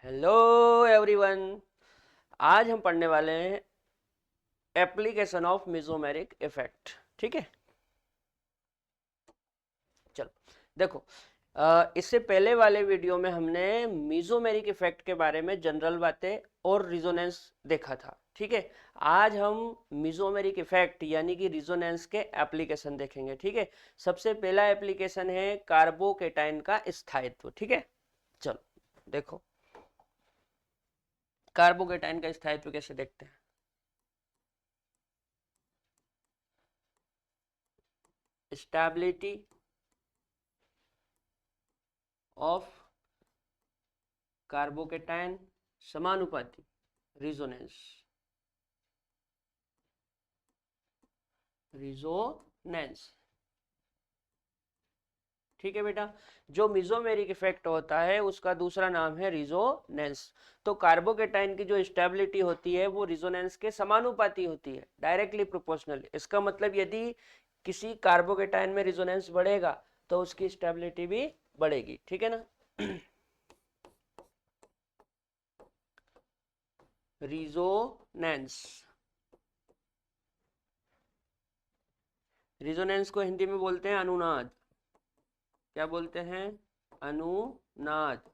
Hello everyone. आज हम पढ़ने वाले हैं एप्लीकेशन ऑफ मेसोमेरिक इफेक्ट। ठीक है, चलो देखो। इससे पहले वाले वीडियो में हमने मेसोमेरिक इफेक्ट के बारे में जनरल बातें और रिजोनेंस देखा था। ठीक है, आज हम मेसोमेरिक इफेक्ट यानी कि रिजोनेंस के एप्लीकेशन देखेंगे। ठीक है, सबसे पहला एप्लीकेशन है कार्बोकेटाइन का स्थायित्व। ठीक है, चलो देखो कार्बोकेटाइन का स्थायित्व कैसे देखते हैं। स्टेबिलिटी ऑफ कार्बोकेटाइन समानुपाती रिजोनेंस। रिजोनेंस, ठीक है बेटा। जो मेसोमेरिक इफेक्ट होता है उसका दूसरा नाम है रिजोनेंस। तो कार्बोकेटाइन की जो स्टेबिलिटी होती है वो रिजोनेंस के समानुपाती होती है, डायरेक्टली प्रोपोर्शनल। इसका मतलब यदि किसी कार्बोकेटाइन में रिजोनेंस बढ़ेगा तो उसकी स्टेबिलिटी भी बढ़ेगी। ठीक है ना। रिजोनेंस, रिजोनेंस को हिंदी में बोलते हैं अनुनाद। क्या बोलते हैं? अनुनाद।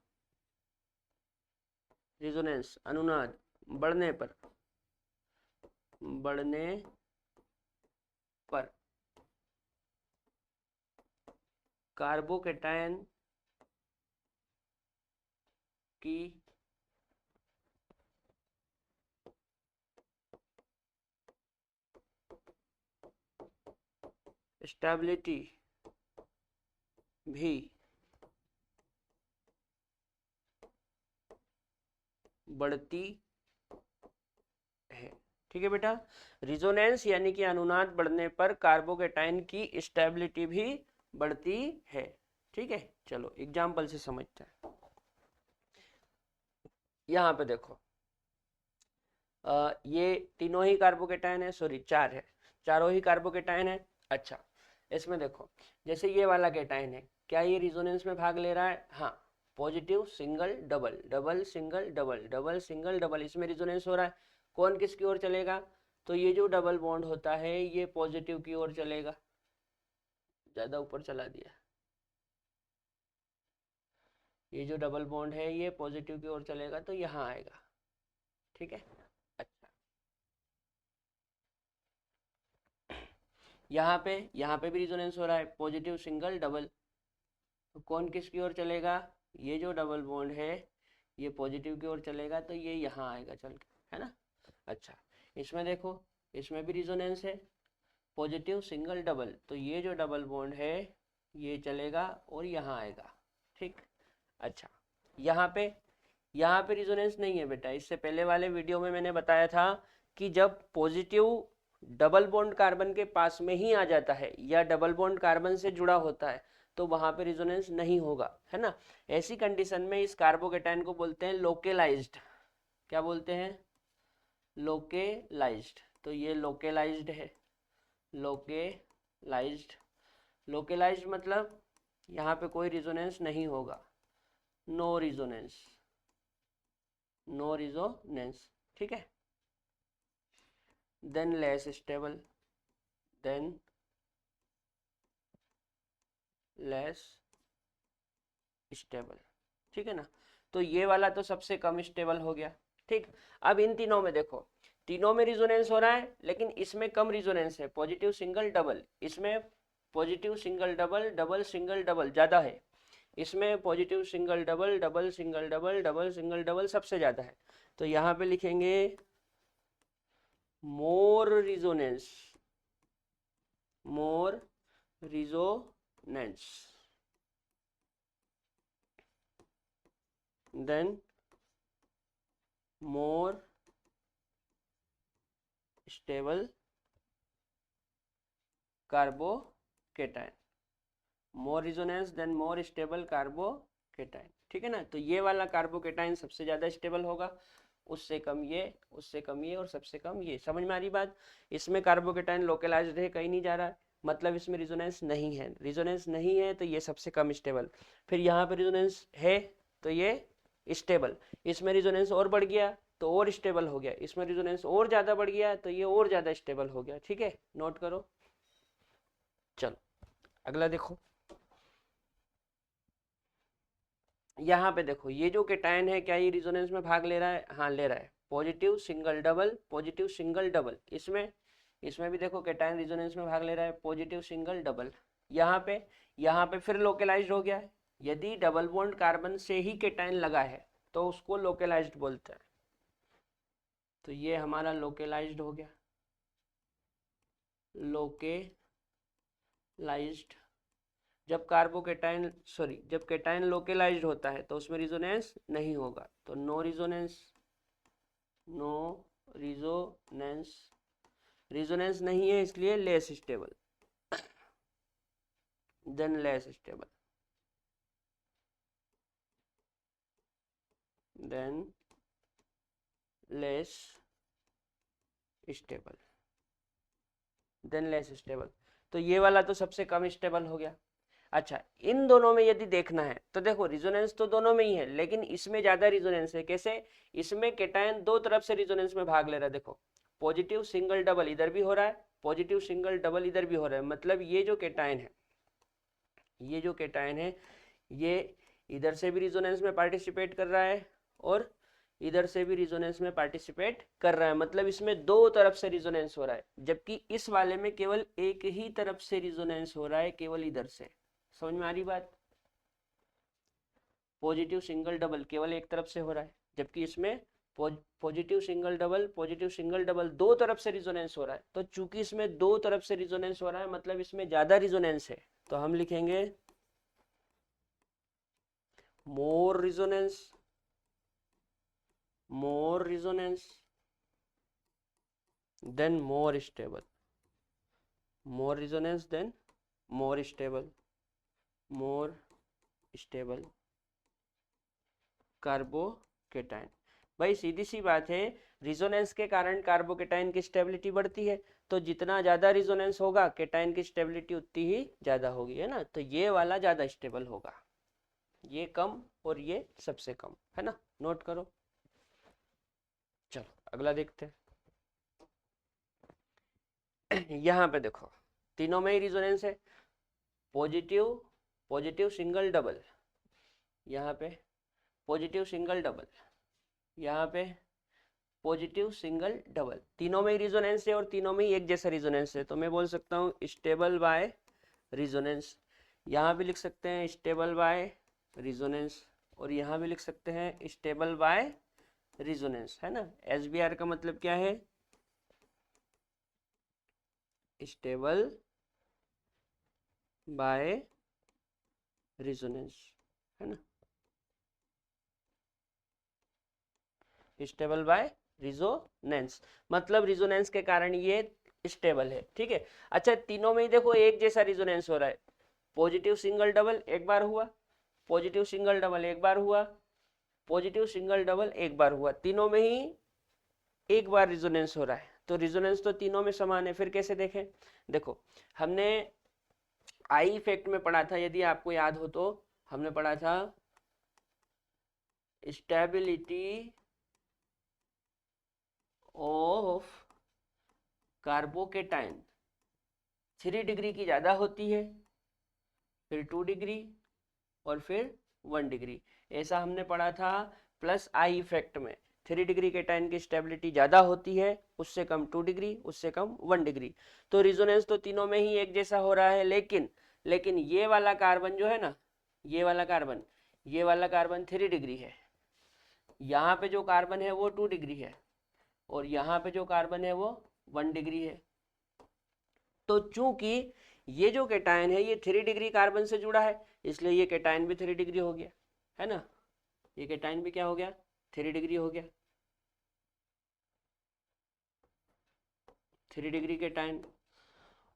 रिजोनेंस अनुनाद बढ़ने पर, बढ़ने पर कार्बोकेटाइन की स्टेबिलिटी भी बढ़ती है। ठीक है बेटा, रिजोनेंस यानी कि अनुनाद बढ़ने पर कार्बोकेटाइन की स्टेबिलिटी भी बढ़ती है। ठीक है, चलो एग्जाम्पल से समझते हैं। यहां पे देखो, ये तीनों ही कार्बोकेटाइन है, सॉरी चार है, चारों ही कार्बोकेटाइन है। अच्छा, इसमें देखो जैसे ये वाला केटाइन है, क्या ये रिजोनेंस में भाग ले रहा है? हाँ, positive single double, double single double, double single double, इसमें रिजोनेंस हो रहा है। कौन किसकी ओर चलेगा? तो ये जो डबल बॉन्ड होता है ये पॉजिटिव की ओर चलेगा। ज्यादा ऊपर चला दिया। ये जो डबल बॉन्ड है ये पॉजिटिव की ओर चलेगा तो यहाँ आएगा। ठीक है, अच्छा, यहाँ पे भी रिजोनेंस हो रहा है, पॉजिटिव सिंगल डबल। तो कौन किसकी ओर चलेगा? ये जो डबल बॉन्ड है ये पॉजिटिव की ओर चलेगा तो ये यहाँ आएगा चल के, है ना। अच्छा, इसमें देखो, इसमें भी रिजोनेंस है, पॉजिटिव सिंगल डबल, तो ये जो डबल बॉन्ड है ये चलेगा और यहाँ आएगा। ठीक, अच्छा, यहाँ पे यहाँ पे रिजोनेंस नहीं है बेटा। इससे पहले वाले वीडियो में मैंने बताया था कि जब पॉजिटिव डबल बॉन्ड कार्बन के पास में ही आ जाता है या डबल बॉन्ड कार्बन से जुड़ा होता है तो वहां पे रिजोनेंस नहीं होगा, है ना। ऐसी कंडीशन में इस कार्बोकेटाइन को बोलते हैं लोकेलाइज्ड। क्या बोलते हैं? लोकेलाइज्ड। तो ये लोकेलाइज्ड है, लोकेलाइज्ड। लोकेलाइज्ड मतलब यहाँ पे कोई रिजोनेंस नहीं होगा, नो रिजोनेंस, नो रिजोनेंस। ठीक है, then less stable, then less stable. ठीक है ना, तो ये वाला तो सबसे कम स्टेबल हो गया। ठीक, अब इन तीनों में देखो, तीनों में रिजोनेंस हो रहा है लेकिन इसमें कम रिजोनेंस है, पॉजिटिव सिंगल डबल। इसमें positive single double, double single double ज्यादा है। इसमें positive single double, double single double, double single double सबसे ज्यादा है। तो यहाँ पे लिखेंगे more resonance, more resonance then more stable carbocation, more resonance then more stable carbocation. ठीक है ना, तो ये वाला कार्बोकेटाइन सबसे ज्यादा स्टेबल होगा, उससे कम ये, उससे कम ये और सबसे कम ये। समझ में आ रही बात? इसमें कार्बोकेटाइन लोकलाइज्ड है, कहीं नहीं जा रहा है, मतलब इसमें रिजोनेंस नहीं है। रिजोनेंस नहीं है तो ये सबसे कम स्टेबल। फिर यहाँ पे रिजोनेंस है तो ये स्टेबल, इसमें रिजोनेंस और बढ़ गया तो और स्टेबल हो गया, इसमें रिजोनेंस और ज्यादा बढ़ गया तो ये और ज्यादा स्टेबल हो गया। ठीक है, नोट करो। चलो अगला देखो, यहाँ पे देखो ये जो केटायन है क्या ये रिजोनेंस में भाग ले रहा है? हाँ ले रहा है। Positive single double, positive single double, इसमें भी देखो केटायन रिजोनेंस में भाग ले रहा है, पॉजिटिव सिंगल डबल। यहाँ पे फिर लोकेलाइज्ड हो गया है। यदि डबल बॉन्ड कार्बन से ही केटायन लगा है तो उसको लोकेलाइज्ड बोलते हैं। तो ये हमारा लोकेलाइज्ड हो गया, लोकेलाइज्ड। जब कार्बोकेटाइन जब केटायन लोकेलाइज्ड होता है तो उसमें रिजोनेंस नहीं होगा, तो no resonance, no resonance, resonance नहीं है इसलिए less stable, then less stable, then less stable, then less stable. तो ये वाला तो सबसे कम स्टेबल हो गया। अच्छा, इन दोनों में यदि देखना है तो देखो रिजोनेंस तो दोनों में ही है, लेकिन इसमें ज्यादा रिजोनेंस है। कैसे? इसमें केटायन दो तरफ से रिजोनेंस में भाग ले रहा है। देखो पॉजिटिव सिंगल डबल इधर भी हो रहा है, पॉजिटिव सिंगल डबल इधर भी हो रहा है, मतलब ये जो केटायन है, ये जो केटायन है ये इधर से भी रिजोनेंस में पार्टिसिपेट कर रहा है और इधर से भी रिजोनेंस में पार्टिसिपेट कर रहा है, मतलब इसमें दो तरफ से रिजोनेंस हो रहा है। जबकि इस वाले में केवल एक ही तरफ से रिजोनेंस हो रहा है, केवल इधर से। समझ में आ रही बात? पॉजिटिव सिंगल डबल केवल एक तरफ से हो रहा है, जबकि इसमें पॉजिटिव सिंगल डबल दो तरफ से रिजोनेंस हो रहा है। तो चूंकि इसमें दो तरफ से रिजोनेंस हो रहा है मतलब इसमें ज्यादा रिजोनेंस है, तो हम लिखेंगे more resonance, more resonance then more stable, more resonance then more stable, more stable carbocation. भाई सीधी सी बात है, रिजोनेंस के कारण कार्बोकेटाइन की स्टेबिलिटी बढ़ती है, तो जितना ज्यादा रिजोनेंस होगा केटाइन की स्टेबिलिटी उतनी ही ज्यादा होगी, है ना। तो ये वाला ज्यादा स्टेबल होगा, ये कम और ये सबसे कम, है ना। नोट करो। चलो अगला देखते हैं। यहाँ पे देखो तीनों में ही रिजोनेंस है, पॉजिटिव पॉजिटिव सिंगल डबल, यहाँ पे पॉजिटिव सिंगल डबल, यहाँ पे पॉजिटिव सिंगल डबल, तीनों में ही रिजोनेंस है और तीनों में ही एक जैसा रिजोनेंस है। तो मैं बोल सकता हूँ स्टेबल बाय रिजोनेंस। यहाँ भी लिख सकते हैं स्टेबल बाय रिजोनेंस और यहाँ भी लिख सकते हैं स्टेबल बाय रिजोनेंस, है ना। SBR का मतलब क्या है? स्टेबल बाय रिजोनेंस, है ना, स्टेबल बाय रिजोनेंस, मतलब रिजोनेंस के कारण ये स्टेबल है। ठीक है। अच्छा, तीनों में ही देखो एक जैसा रिजोनेंस हो रहा है, पॉजिटिव सिंगल डबल एक बार हुआ, पॉजिटिव सिंगल डबल एक बार हुआ, पॉजिटिव सिंगल डबल एक बार हुआ, तीनों में ही एक बार रिजोनेंस हो रहा है, तो रिजोनेंस तो तीनों में समान है। फिर कैसे देखें? देखो हमने आई इफेक्ट में पढ़ा था, यदि आपको याद हो तो हमने पढ़ा था स्टेबिलिटी ऑफ कार्बोकेटाइन 3 डिग्री की ज्यादा होती है, फिर 2 डिग्री और फिर 1 डिग्री, ऐसा हमने पढ़ा था। प्लस आई इफेक्ट में 3 डिग्री केटाइन की स्टेबिलिटी ज्यादा होती है, उससे कम 2 डिग्री, उससे कम 1 डिग्री। तो रिजोनेंस तो तीनों में ही एक जैसा हो रहा है, लेकिन ये वाला कार्बन जो है ना, ये वाला कार्बन 3 डिग्री है, यहाँ पे जो कार्बन है वो 2 डिग्री है और यहाँ पे जो कार्बन है वो 1 डिग्री है। तो चूंकि ये जो केटायन है ये 3 डिग्री कार्बन से जुड़ा है, इसलिए ये केटायन भी 3 डिग्री हो गया, है ना। ये केटायन भी क्या हो गया? 3 डिग्री हो गया, 3 डिग्री केटायन।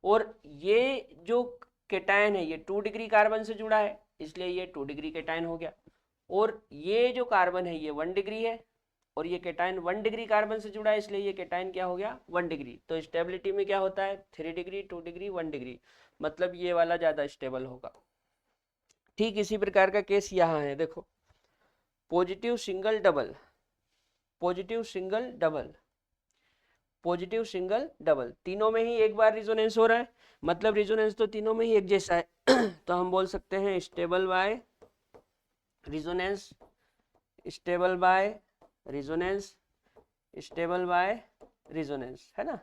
और ये जो केटायन है ये 2 डिग्री कार्बन से जुड़ा है, इसलिए ये 2 डिग्री केटायन हो गया। और ये जो कार्बन है ये 1 डिग्री है और ये केटायन 1 डिग्री कार्बन से जुड़ा है, इसलिए ये केटायन क्या हो गया? 1 डिग्री। तो स्टेबिलिटी में क्या होता है? 3 डिग्री, 2 डिग्री, 1 डिग्री, मतलब ये वाला ज्यादा स्टेबल होगा। ठीक इसी प्रकार का केस यहाँ है। देखो positive single double, positive single double, positive single double, तीनों में ही एक बार रिजोनेंस हो रहा है, मतलब रिजोनेंस तो तीनों में ही एक जैसा है। तो हम बोल सकते हैं stable by resonance, stable by resonance, stable by resonance, है ना।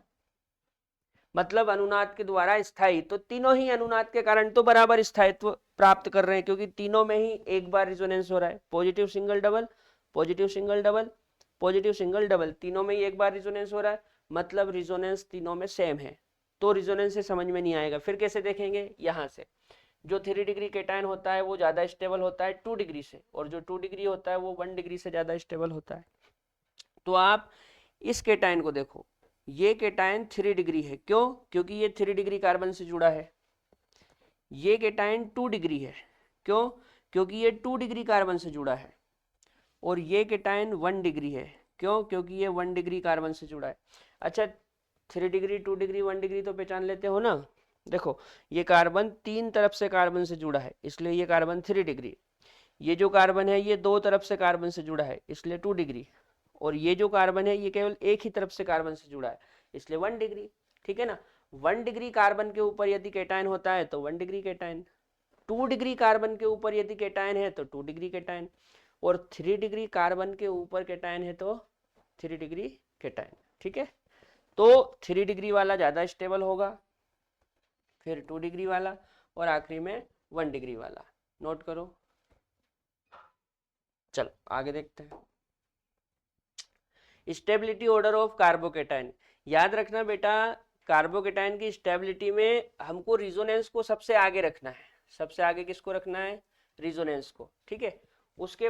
मतलब अनुनाद के द्वारा स्थायी, तो तीनों ही अनुनाद के कारण तो बराबर स्थायित्व प्राप्त कर रहे हैं, क्योंकि तीनों में ही एक बार रिजोनेंस हो रहा है। Positive single double, positive single double, positive single double, तीनों में ही एक बार रिजोनेंस हो रहा है, मतलब रिजोनेंस तीनों में सेम है। तो रिजोनेंस से समझ में नहीं आएगा, फिर कैसे देखेंगे, यहाँ से जो 3 डिग्री केटायन होता है वो ज़्यादा स्टेबल होता है 2 डिग्री से, और जो 2 डिग्री होता है वो 1 डिग्री से ज़्यादा स्टेबल होता है। तो आप इस केटायन को देखो, ये केटायन 3 डिग्री है, क्यों, क्योंकि ये 3 डिग्री कार्बन से जुड़ा है। ये केटायन 2 डिग्री है, क्यों, क्योंकि ये 2 डिग्री कार्बन से जुड़ा है। और ये केटायन 1 डिग्री है, क्यों, क्योंकि ये 1 डिग्री कार्बन से जुड़ा है। अच्छा, 3 डिग्री 2 डिग्री 1 डिग्री तो पहचान लेते हो ना। देखो ये कार्बन 3 तरफ से कार्बन से जुड़ा है, इसलिए ये कार्बन 3 डिग्री। ये जो कार्बन है ये 2 तरफ से कार्बन से जुड़ा है, इसलिए 2 डिग्री। और ये जो कार्बन है ये केवल एक ही तरफ से कार्बन से जुड़ा है, इसलिए 1 डिग्री। ठीक है ना। 1 डिग्री कार्बन के ऊपर यदि केटायन होता है तो 1 डिग्री केटायन, 2 डिग्री कार्बन के ऊपर यदि केटायन है तो 2 डिग्री केटायन, और 3 डिग्री कार्बन के ऊपर केटायन है तो 3 डिग्री केटायन। ठीक है, तो 3 डिग्री वाला ज़्यादा स्टेबल होगा, फिर 2 डिग्री वाला, और आखिरी में 1 डिग्री वाला। नोट करो। चलो आगे देखते हैं। स्टेबिलिटी ऑर्डर ऑफ कार्बोकेटायन, याद रखना बेटा, कार्बोकेटायन की स्टेबिलिटी में हमको रिजोनेंस को सबसे आगे रखना है। सबसे आगे किसको रखना है, रिजोनेंस को। ठीक है, उसके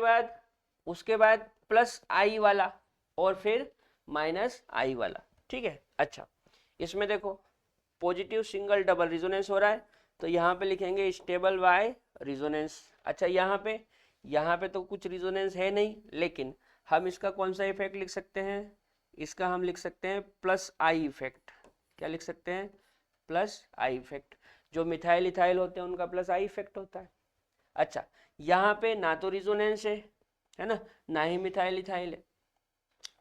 बाद प्लस आई वाला, और फिर माइनस आई वाला। ठीक है। अच्छा, इसमें देखो पॉजिटिव सिंगल डबल रिजोनेंस हो रहा है, तो यहाँ पे लिखेंगे स्टेबल बाय रिजोनेंस। अच्छा, यहाँ पे तो कुछ रिजोनेंस है नहीं, लेकिन हम इसका कौन सा इफेक्ट लिख सकते हैं, इसका हम लिख सकते हैं प्लस आई इफेक्ट। क्या लिख सकते हैं, प्लस आई इफेक्ट। जो मिथाइल इथाइल होते हैं उनका प्लस आई इफेक्ट होता है। अच्छा, यहाँ पे ना तो रिजोनेंस है ना, ना ही मिथाइल इथाइल है,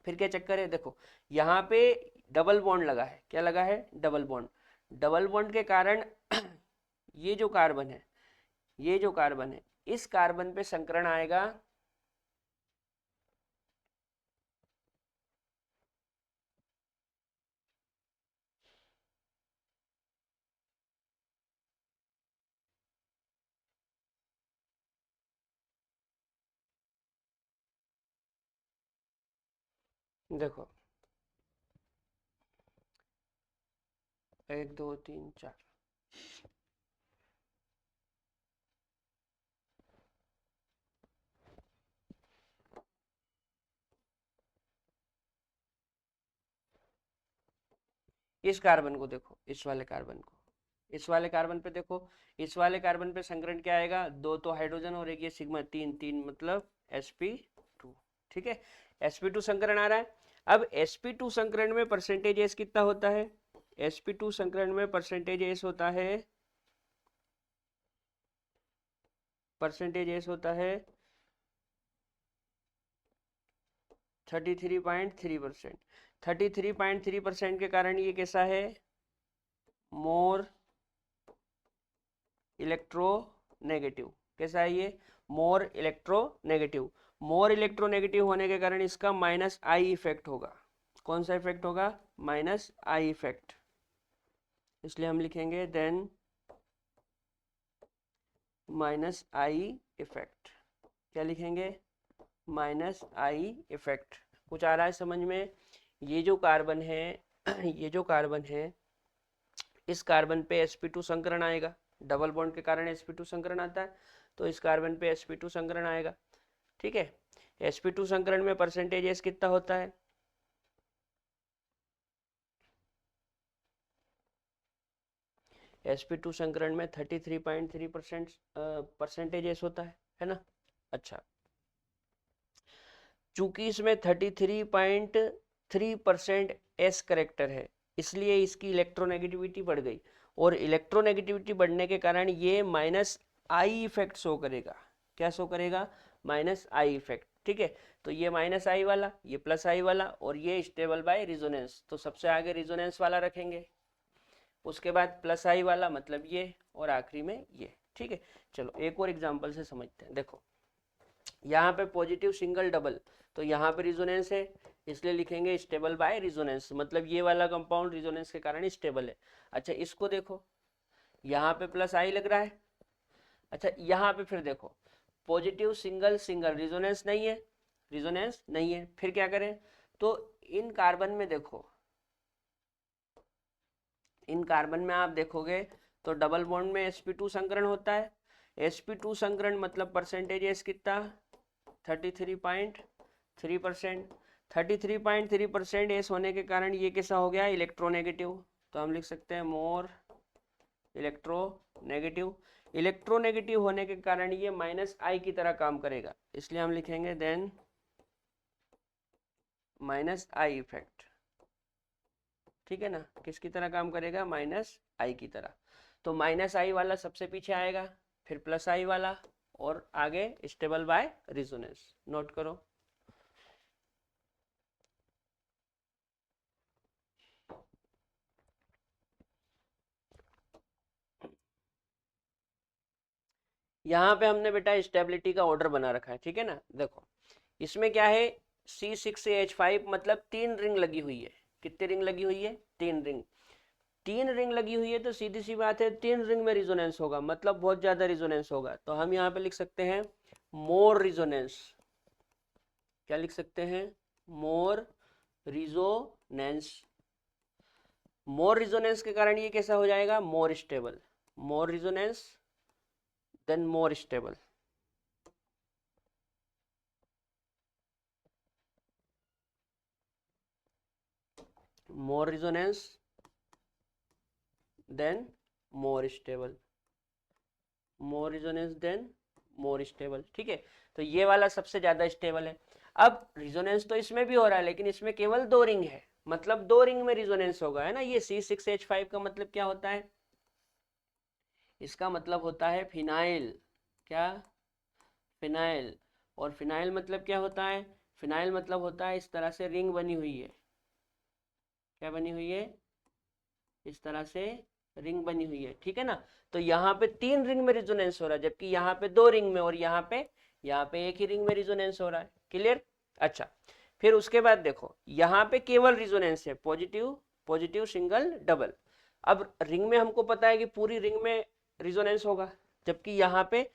फिर क्या चक्कर है, देखो यहाँ पे डबल बॉन्ड लगा है। क्या लगा है, डबल बॉन्ड। डबल बॉन्ड के कारण ये जो कार्बन है, ये जो कार्बन है, इस कार्बन पे संकरण आएगा। देखो 1 2 3 4, इस कार्बन को देखो, इस वाले कार्बन को, इस वाले कार्बन पे देखो, इस वाले कार्बन पे संकरण क्या आएगा, 2 तो हाइड्रोजन और एक ये सिग्मा, 3 3 मतलब sp2। ठीक है, sp2 संकरण आ रहा है। अब sp2 संकरण में परसेंटेज एस कितना होता है, sp2 संकरण में परसेंटेज एस होता है, परसेंटेज एस होता है 33.3%। 33.3% के कारण ये कैसा है, मोर इलेक्ट्रोनेगेटिव। कैसा है ये, मोर इलेक्ट्रोनेगेटिव। मोर इलेक्ट्रोनेगेटिव होने के कारण इसका माइनस आई इफेक्ट होगा। कौन सा इफेक्ट होगा, माइनस आई इफेक्ट। इसलिए हम लिखेंगे देन माइनस आई इफेक्ट। क्या लिखेंगे, माइनस आई इफेक्ट। कुछ आ रहा है समझ में। ये जो कार्बन है ये जो कार्बन है, इस कार्बन पे sp2 संकरण आएगा, डबल बॉन्ड के कारण sp2 संकरण आता है, तो इस कार्बन पे sp2 संकरण आएगा। ठीक है, sp2 संकरण में परसेंटेज एस कितना होता है, sp2 संकरण में 33.3% परसेंटेज एस होता है ना। अच्छा, चूंकि इसमें 33.3% एस करेक्टर है, इसलिए इसकी इलेक्ट्रोनेगेटिविटी बढ़ गई, और इलेक्ट्रोनेगेटिविटी बढ़ने के कारण ये माइनस आई इफेक्ट शो करेगा। क्या शो करेगा, माइनस आई इफेक्ट। ठीक है। तो ये माइनस आई वाला, ये प्लस आई वाला, और ये स्टेबल बाय रिजोनेंस, तो सबसे आगे रिजोनेंस वाला रखेंगे, उसके बाद प्लस आई वाला मतलब ये, और आखिरी में ये, ठीक है। चलो एक और एग्जांपल से समझते हैं। देखो यहाँ पे पॉजिटिव सिंगल डबल, तो यहाँ पे रिजोनेंस है, इसलिए लिखेंगे स्टेबल बाय रिजोनेंस, मतलब ये वाला कंपाउंड रिजोनेंस के कारण स्टेबल है। अच्छा इसको देखो, यहाँ पे प्लस आई लग रहा है। अच्छा यहाँ पे फिर देखो पॉजिटिव सिंगल सिंगल, रिजोनेंस नहीं है, रिजोनेंस नहीं है, फिर क्या करें, तो इन कार्बन में देखो, इन कार्बन में आप देखोगे तो डबल बॉन्ड में sp2 संकरण होता है। sp2 संकरण मतलब परसेंटेज एस कितना, 33.3%। 33.3% एस होने के कारण ये कैसा हो गया, इलेक्ट्रोनेगेटिव, तो हम लिख सकते हैं मोर इलेक्ट्रोनेगेटिव। इलेक्ट्रोनेगेटिव होने के कारण ये माइनस आई की तरह काम करेगा, इसलिए हम लिखेंगे देन माइनस आई इफेक्ट, ठीक है ना। किसकी तरह काम करेगा, माइनस आई की तरह। तो माइनस आई वाला सबसे पीछे आएगा, फिर प्लस आई वाला, और आगे स्टेबल बाय रिजोनेंस, नोट करो। यहाँ पे हमने बेटा स्टेबिलिटी का ऑर्डर बना रखा है, ठीक है ना। देखो इसमें क्या है, C6H5 मतलब 3 रिंग लगी हुई है। कितनी रिंग लगी हुई है, 3 रिंग। 3 रिंग लगी हुई है तो सीधी सी बात है 3 रिंग में रिजोनेंस होगा, मतलब बहुत ज्यादा रिजोनेंस होगा। तो हम यहाँ पे लिख सकते हैं मोर रिजोनेंस। क्या लिख सकते हैं, मोर रिजोनेंस। मोर रिजोनेंस के कारण ये कैसा हो जाएगा, मोर stable. More resonance then more stable. More resonance then more stable, more resonance then more stable, ठीक है। तो ये वाला सबसे ज्यादा स्टेबल है। अब रिजोनेंस तो इसमें भी हो रहा है, लेकिन इसमें केवल 2 रिंग है, मतलब 2 रिंग में रिजोनेंस होगा, है ना। ये C6H5 का मतलब क्या होता है, इसका मतलब होता है फिनाइल। क्या, फिनाइल। और फिनाइल मतलब क्या होता है, फिनाइल मतलब होता है इस तरह से रिंग बनी हुई है। क्या बनी हुई है, इस तरह से रिंग बनी हुई है, ठीक है ना। तो यहाँ पे 3 रिंग में रिजोनेंस हो रहा है, जबकि यहाँ पे 2 रिंग में, और यहाँ पे एक ही रिंग में रिजोनेंस हो रहा है। क्लियर। अच्छा फिर उसके बाद देखो यहाँ पे केवल रिजोनेंस है, पॉजिटिव पॉजिटिव सिंगल डबल। अब रिंग में हमको पता है कि पूरी रिंग में रिजोनेंस होगा, जबकि यहाँ पे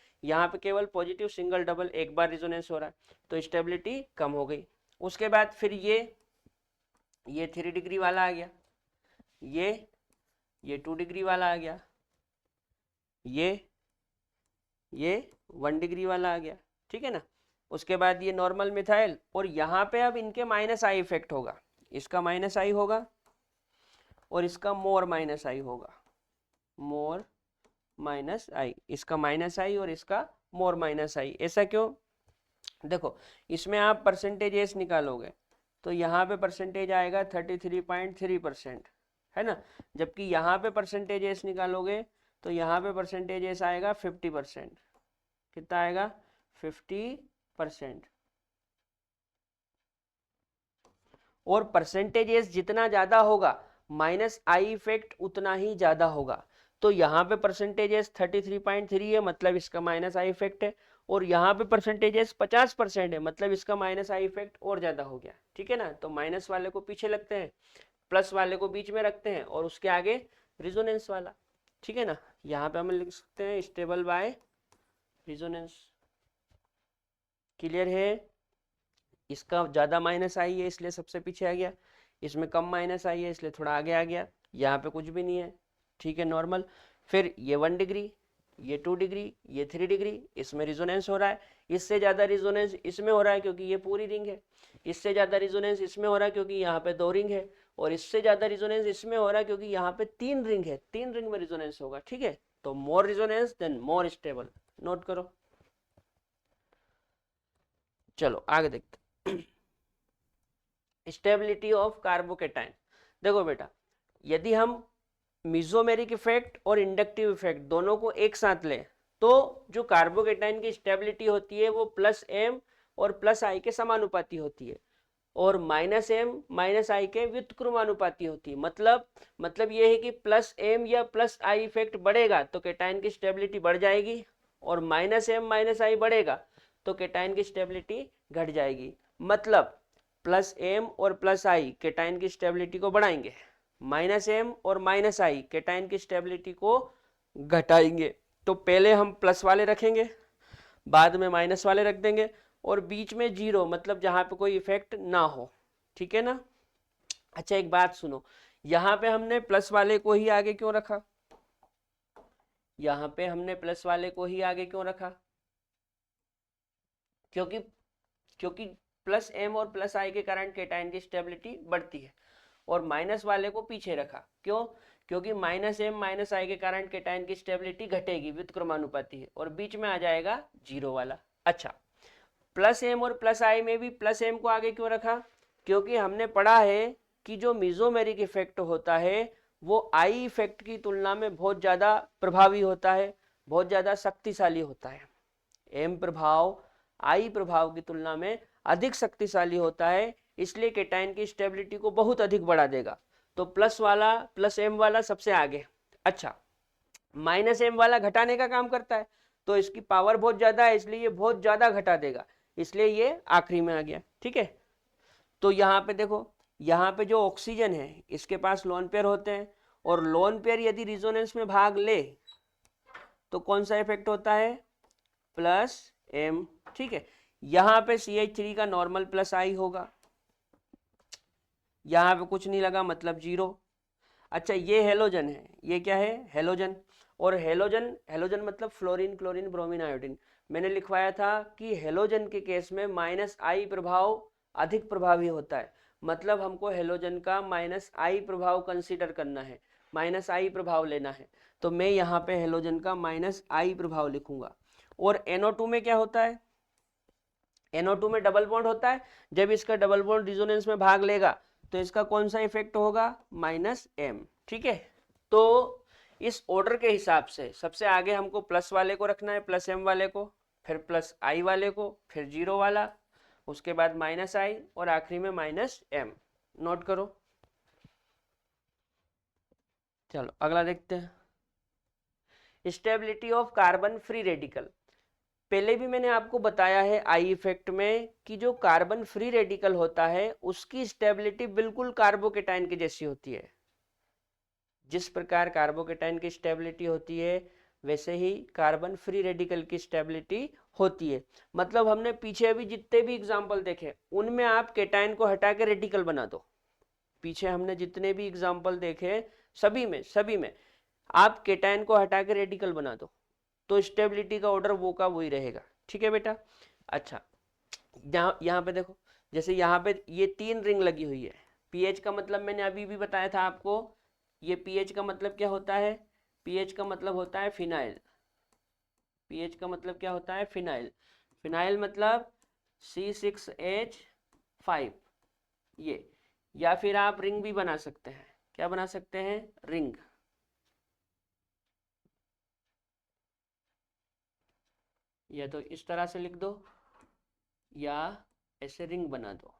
केवल पॉजिटिव सिंगल डबल एक बार रिजोनेंस हो रहा है, तो स्टेबिलिटी कम हो गई। उसके बाद फिर ये 3 डिग्री वाला आ गया, ये 2 डिग्री वाला आ गया, ये 1 डिग्री वाला आ गया, ठीक है ना। उसके बाद ये नॉर्मल मिथाइल, और यहाँ पे अब इनके माइनस आई इफेक्ट होगा, इसका माइनस आई होगा और इसका मोर माइनस आई होगा, मोर माइनस आई, इसका माइनस आई और इसका मोर माइनस आई। ऐसा क्यों, देखो इसमें आप परसेंटेज एस निकालोगे तो यहाँ पे परसेंटेज आएगा 33.3%, है ना। जबकि यहाँ पे परसेंटेज एस निकालोगे तो यहाँ पे परसेंटेज एस आएगा 50%। कितना आएगा, 50%। और परसेंटेज एस जितना ज्यादा होगा माइनस आई इफेक्ट उतना ही ज्यादा होगा। तो यहाँ पे परसेंटेज एस 33.3 है, मतलब इसका माइनस आई इफेक्ट है, और यहाँ पे परसेंटेज एस 50% है, मतलब इसका माइनस आई इफेक्ट और ज्यादा हो गया, ठीक है ना। तो माइनस वाले को पीछे लगते हैं, प्लस वाले को बीच में रखते हैं, और उसके आगे रिजोनेंस वाला, ठीक है ना। यहाँ पे हम लिख सकते हैं स्टेबल बाय रिजोनेंस। क्लियर है। इसका ज्यादा माइनस आई है इसलिए सबसे पीछे आ गया, इसमें कम माइनस आई है इसलिए थोड़ा आगे आ गया, यहाँ पे कुछ भी नहीं है, ठीक है, नॉर्मल। फिर ये 1 डिग्री, ये 2 डिग्री, ये 3 डिग्री, इसमें रिजोनेंस हो रहा है। इससे ज्यादा रिजोनेंस इसमें हो रहा है क्योंकि ये पूरी रिंग है। इससे ज्यादा रिजोनेंस इसमें हो रहा है क्योंकि यहाँ पे 2 रिंग है, और इससे ज्यादा रिजोनेंस इसमें हो रहा है क्योंकि यहाँ पे 3 रिंग है, 3 रिंग में रिजोनेंस होगा, ठीक है। तो more resonance then more stable, note करो। चलो आगे देखते, स्टेबिलिटी ऑफ कार्बोकेटाइन। देखो बेटा, यदि हम मिजोमेरिक इफेक्ट और इंडक्टिव इफेक्ट दोनों को एक साथ लें तो जो कार्बोकेटाइन की स्टेबिलिटी होती है वो +m और प्लस आई के समानुपाती होती है, और माइनस एम माइनस आई के व्युत्क्रमानुपाती होती है। मतलब ये है कि प्लस एम या प्लस आई इफेक्ट बढ़ेगा तो केटायन की स्टेबिलिटी बढ़ जाएगी, और माइनस एम माइनस आई बढ़ेगा तो केटायन की स्टेबिलिटी घट जाएगी। मतलब प्लस एम और प्लस आई केटायन की स्टेबिलिटी को बढ़ाएंगे, माइनस एम और माइनस आई केटायन की स्टेबिलिटी को घटाएंगे। तो पहले हम प्लस वाले रखेंगे, बाद में माइनस वाले रख देंगे, और बीच में जीरो, मतलब जहां पे कोई इफेक्ट ना हो। ठीक है ना। अच्छा एक बात सुनो, यहां पे हमने प्लस वाले को ही आगे क्यों रखा? यहां पे हमने प्लस वाले को ही आगे क्यों रखा? क्योंकि प्लस एम और प्लस आई के कारण केटायन की स्टेबिलिटी बढ़ती है, और माइनस वाले को पीछे रखा। क्यों? क्योंकि माइनस एम माइनस आई के कारण केटायन की स्टेबिलिटी घटेगी, व्युत्क्रमानुपाती है, और बीच में आ जाएगा जीरो वाला। अच्छा, प्लस एम और प्लस आई में भी प्लस एम को आगे क्यों रखा? क्योंकि हमने पढ़ा है कि जो मेसोमेरिक इफेक्ट होता है वो आई इफेक्ट की तुलना में बहुत ज़्यादा प्रभावी होता है, बहुत ज़्यादा शक्तिशाली होता है। एम प्रभाव आई प्रभाव की तुलना में अधिक शक्तिशाली होता है, इसलिए केटायन की स्टेबिलिटी को बहुत अधिक बढ़ा देगा। तो प्लस एम वाला सबसे आगे। अच्छा, माइनस एम वाला घटाने का काम करता है, तो इसकी पावर बहुत ज्यादा है, इसलिए ये बहुत ज्यादा घटा देगा, इसलिए ये आखिरी में आ गया। ठीक है। तो यहाँ पे देखो, यहाँ पे जो ऑक्सीजन है इसके पास लोन पेयर होते हैं, और लोन पेयर यदि रिजोनेंस में भाग ले तो कौन सा इफेक्ट होता है? Plus M. ठीक है। यहाँ पे CH3 का नॉर्मल प्लस आई होगा, यहाँ पे कुछ नहीं लगा, मतलब जीरो। अच्छा, ये हेलोजन है, ये क्या है? हेलोजन। और हेलोजन मतलब फ्लोरीन क्लोरीन ब्रोमीन आयोडीन। मैंने लिखवाया था कि हेलोजन के केस में माइनस आई प्रभाव अधिक प्रभावी होता है, मतलब हमको हेलोजन का माइनस आई प्रभाव कंसीडर करना है, माइनस आई प्रभाव लेना है। तो मैं यहाँ पे हेलोजन का माइनस आई प्रभाव लिखूंगा। और NO2 में क्या होता है? NO2 में डबल बॉन्ड होता है, जब इसका डबल बॉन्ड रिजोनेंस में भाग लेगा तो इसका कौन सा इफेक्ट होगा? Minus M. ठीक है। तो इस ऑर्डर के हिसाब से सबसे आगे हमको प्लस वाले को रखना है, प्लस एम वाले को, फिर प्लस आई वाले को, फिर जीरो वाला, उसके बाद माइनस आई, और आखिरी में माइनस एम। नोट करो। चलो अगला देखते हैं, stability of carbon free radical. पहले भी मैंने आपको बताया है आई इफेक्ट में कि जो कार्बन फ्री रेडिकल होता है उसकी स्टेबिलिटी बिल्कुल कार्बोकेटाइन की जैसी होती है। जिस प्रकार कार्बोकेटाइन की स्टेबिलिटी होती है वैसे ही कार्बन फ्री रेडिकल की स्टेबिलिटी होती है। मतलब हमने पीछे अभी जितने भी एग्जाम्पल देखे उनमें आप केटाइन को हटा के रेडिकल बना दो। पीछे हमने जितने भी एग्जाम्पल देखे सभी में आप केटाइन को हटा के रेडिकल बना दो, तो स्टेबिलिटी का ऑर्डर वो का वही रहेगा। ठीक है बेटा। अच्छा, यहाँ पे देखो, जैसे यहाँ पे ये 3 रिंग लगी हुई है। पीएच का मतलब मैंने अभी भी बताया था आपको, ये पीएच का मतलब क्या होता है? पीएच का मतलब होता है फिनाइल। पीएच का मतलब क्या होता है? फिनाइल। फिनाइल मतलब C6H5 ये। या फिर आप रिंग भी बना सकते हैं। क्या बना सकते हैं? रिंग। या तो इस तरह से लिख दो या ऐसे रिंग बना दो।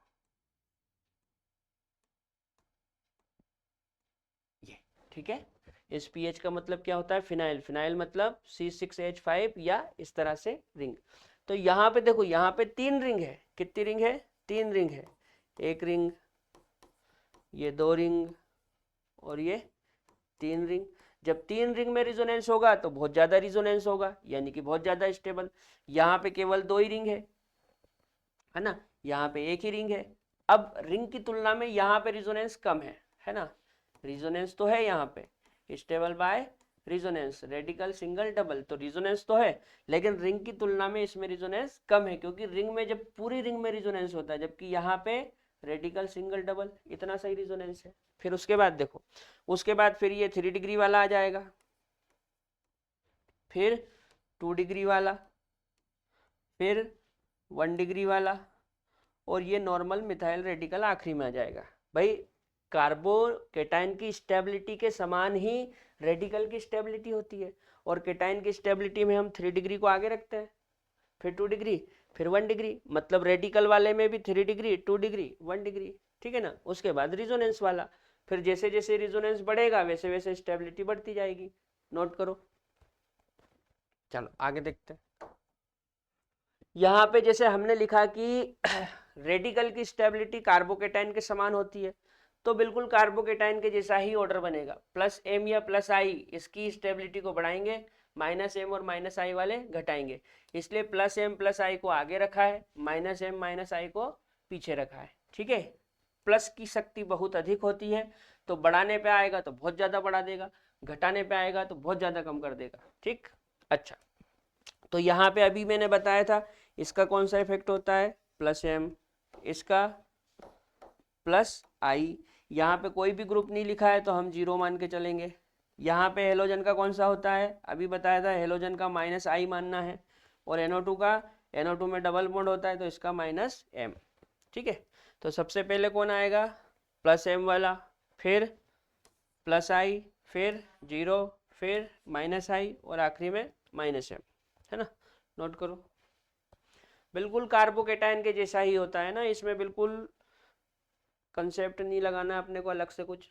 ये ठीक है। इस पीएच का मतलब क्या होता है? फिनाइल। फिनाइल मतलब C6H5 या इस तरह से रिंग। तो यहाँ पे देखो, यहाँ पे 3 रिंग है। कितनी रिंग है? 3 रिंग है। एक रिंग, ये 2 रिंग, और ये 3 रिंग। जब 3 रिंग में रिजोनेंस होगा तो बहुत ज्यादा रिजोनेंस होगा, यानी कि बहुत ज्यादा स्टेबल। यहाँ पे केवल 2 ही रिंग है ना, यहाँ पे एक ही रिंग है। अब रिंग की तुलना में यहाँ पे रिजोनेंस कम है ना। रिजोनेंस तो है यहाँ पे, stable by resonance, radical single double, तो रिजोनेंस तो है, लेकिन रिंग की तुलना में इसमें रिजोनेंस कम है, क्योंकि रिंग में जब पूरी रिंग में रिजोनेंस होता है, जबकि यहाँ पे रेडिकल सिंगल डबल इतना सही रिजोनेंस है। फिर उसके बाद देखो, उसके बाद फिर ये 3 डिग्री वाला आ जाएगा, फिर 2 डिग्री वाला, फिर 1 डिग्री वाला, और ये नॉर्मल मिथाइल रेडिकल आखिरी में आ जाएगा। भाई कार्बोकेटाइन की स्टेबिलिटी के समान ही रेडिकल की स्टेबिलिटी होती है, और केटाइन की स्टेबिलिटी में हम 3 डिग्री को आगे रखते हैं, फिर 2 डिग्री, फिर 1 डिग्री, मतलब रेडिकल वाले में भी 3 डिग्री, 2 डिग्री, 1 डिग्री, ठीक है ना। उसके बाद रिजोनेंस वाला, फिर जैसे जैसे रिजोनेंस बढ़ेगा वैसे वैसे स्टेबिलिटी बढ़ती जाएगी। नोट करो। चलो आगे देखते हैं। यहाँ पे जैसे हमने लिखा कि रेडिकल की स्टेबिलिटी कार्बोकेटाइन के समान होती है, तो बिल्कुल कार्बोकेटाइन के जैसा ही ऑर्डर बनेगा। प्लस एम या प्लस आई इसकी स्टेबिलिटी को बढ़ाएंगे, माइनस एम और माइनस आई वाले घटाएंगे। इसलिए प्लस एम प्लस आई को आगे रखा है, माइनस एम माइनस आई को पीछे रखा है, ठीक है। प्लस की शक्ति बहुत अधिक होती है, तो बढ़ाने पे आएगा तो बहुत ज्यादा बढ़ा देगा, घटाने पे आएगा तो बहुत ज्यादा कम कर देगा, ठीक। अच्छा, तो यहाँ पे अभी मैंने बताया था इसका कौन सा इफेक्ट होता है, प्लस एम, इसका प्लस आई। यहाँ पे कोई भी ग्रुप नहीं लिखा है तो हम 0 मान के चलेंगे। यहाँ पे हेलोजन का कौन सा होता है, अभी बताया था, हेलोजन का माइनस आई मानना है, और NO2 का, NO2 में डबल बॉन्ड होता है तो इसका माइनस एम, ठीक है। तो सबसे पहले कौन आएगा, प्लस एम वाला, फिर प्लस आई, फिर 0, फिर माइनस आई, और आखिरी में माइनस एम, है ना। नोट करो। बिल्कुल कार्बोकेटाइन के जैसा ही होता है ना, इसमें बिल्कुल कंसेप्ट नहीं लगाना है अपने को अलग से कुछ।